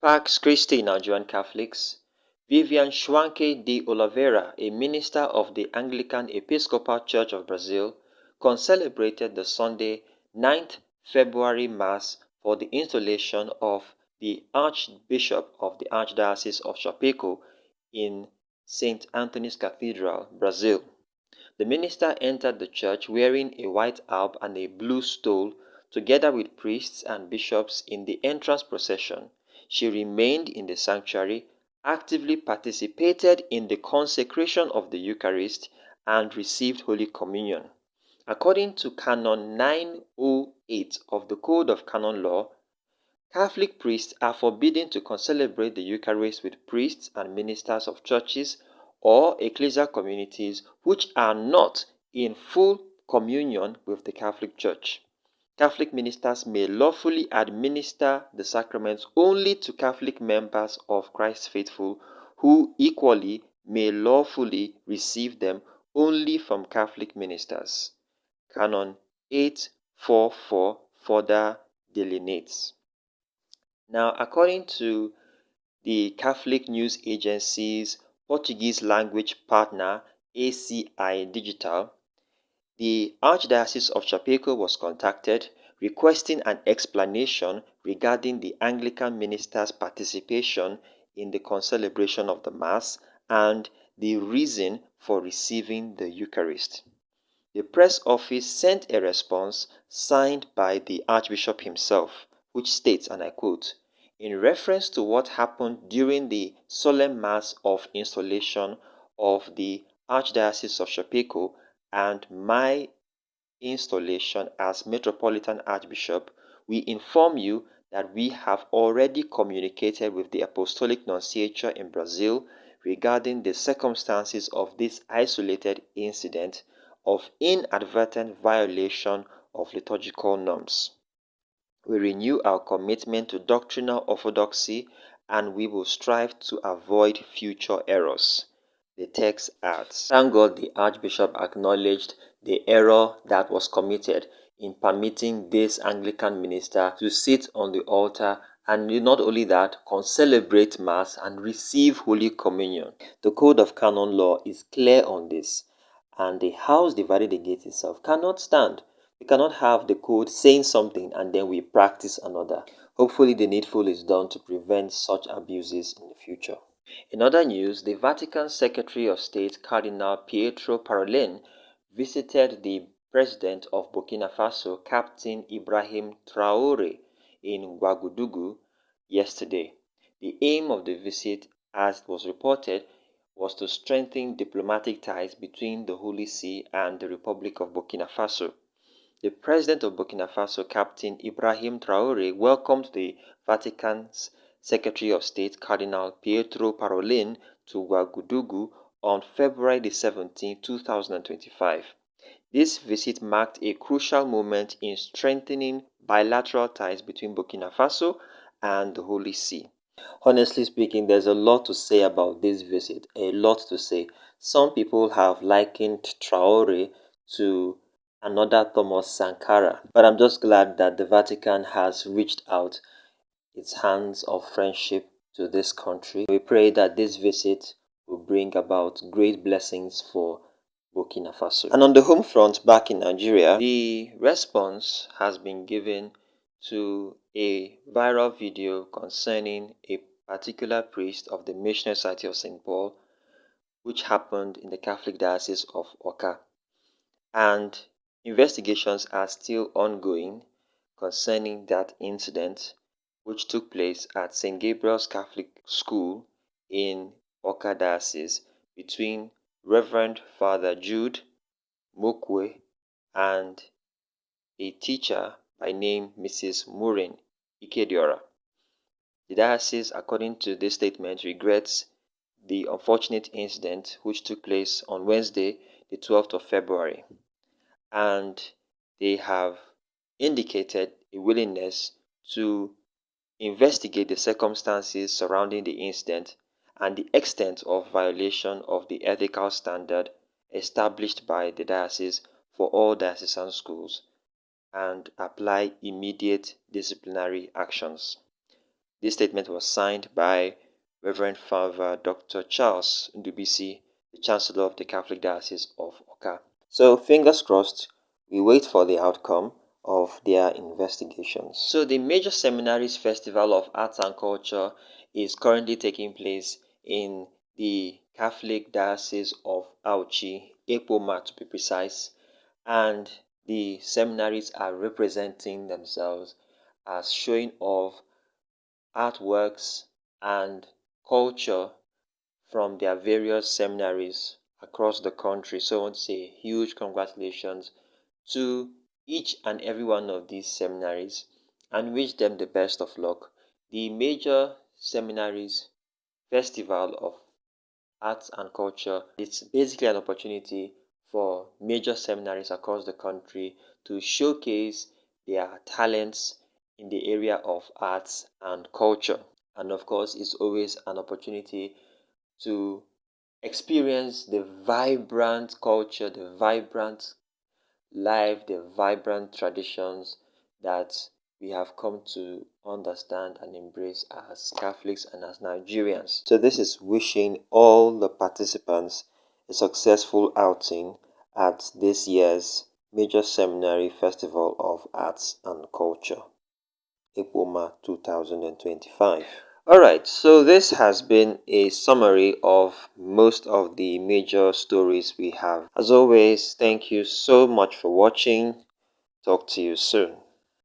Pax Christi Nigerian Catholics. Vivian Schwanke de Oliveira, a minister of the Anglican Episcopal Church of Brazil, concelebrated the Sunday 9th February Mass for the installation of the Archbishop of the Archdiocese of Chapeco in St. Anthony's Cathedral, Brazil. The minister entered the church wearing a white alb and a blue stole, together with priests and bishops in the entrance procession. She remained in the sanctuary, actively participated in the consecration of the Eucharist, and received Holy Communion. According to Canon 908 of the Code of Canon Law, Catholic priests are forbidden to concelebrate the Eucharist with priests and ministers of churches or ecclesial communities which are not in full communion with the Catholic Church. Catholic ministers may lawfully administer the sacraments only to Catholic members of Christ's faithful, who equally may lawfully receive them only from Catholic ministers. Canon 844 further delineates. Now, according to the Catholic news agency's Portuguese language partner ACI Digital, the Archdiocese of Chapeco was contacted requesting an explanation regarding the Anglican minister's participation in the concelebration of the Mass and the reason for receiving the Eucharist. The press office sent a response signed by the Archbishop himself, which states, and I quote, "In reference to what happened during the solemn Mass of installation of the Archdiocese of Chapeco and my installation as Metropolitan Archbishop, we inform you that we have already communicated with the Apostolic Nunciature in Brazil regarding the circumstances of this isolated incident of inadvertent violation of liturgical norms. We renew our commitment to doctrinal orthodoxy and we will strive to avoid future errors." The text adds, "Thank God the Archbishop acknowledged the error that was committed in permitting this Anglican minister to sit on the altar and not only that, concelebrate Mass and receive Holy Communion." The Code of Canon Law is clear on this, and a house divided against itself cannot stand. We cannot have the code saying something and then we practice another. Hopefully the needful is done to prevent such abuses in the future. In other news, the Vatican Secretary of State Cardinal Pietro Parolin visited the President of Burkina Faso, Captain Ibrahim Traore, in Ouagadougou yesterday. The aim of the visit, as was reported, was to strengthen diplomatic ties between the Holy See and the Republic of Burkina Faso. The President of Burkina Faso, Captain Ibrahim Traore, welcomed the Vatican's Secretary of State, Cardinal Pietro Parolin, to Ouagadougou on February 17, 2025. This visit marked a crucial moment in strengthening bilateral ties between Burkina Faso and the Holy See. Honestly speaking, there's a lot to say about this visit, a lot to say. Some people have likened Traore to another Thomas Sankara, but I'm just glad that the Vatican has reached out its hands of friendship to this country. We pray that this visit will bring about great blessings for Burkina Faso. And on the home front, back in Nigeria, the response has been given to a viral video concerning a particular priest of the Missionary Society of St. Paul, which happened in the Catholic Diocese of Oka. And investigations are still ongoing concerning that incident, which took place at St. Gabriel's Catholic School in Oka Diocese between Reverend Father Jude Mokwe and a teacher by name Mrs. Maureen Ikediora. The diocese, according to this statement, regrets the unfortunate incident which took place on Wednesday, the 12th of February, and they have indicated a willingness to investigate the circumstances surrounding the incident and the extent of violation of the ethical standard established by the diocese for all diocesan schools and apply immediate disciplinary actions. This statement was signed by Reverend Father Dr. Charles Ndubisi, the Chancellor of the Catholic Diocese of Oka. So fingers crossed, we wait for the outcome of their investigations. So the Major Seminaries Festival of Arts and Culture is currently taking place in the Catholic Diocese of Auchi, Epoma to be precise, and the seminaries are representing themselves as showing off artworks and culture from their various seminaries across the country. So I want to say huge congratulations to each and every one of these seminaries and wish them the best of luck. The Major Seminaries Festival of Arts and Culture, it's basically an opportunity for major seminaries across the country to showcase their talents in the area of arts and culture. And of course, it's always an opportunity to experience the vibrant culture, the vibrant life, the vibrant traditions that we have come to understand and embrace as Catholics and as Nigerians. So this is wishing all the participants a successful outing at this year's Major Seminary Festival of Arts and Culture, Ipoma 2025. Alright, so this has been a summary of most of the major stories we have. As always, thank you so much for watching. Talk to you soon.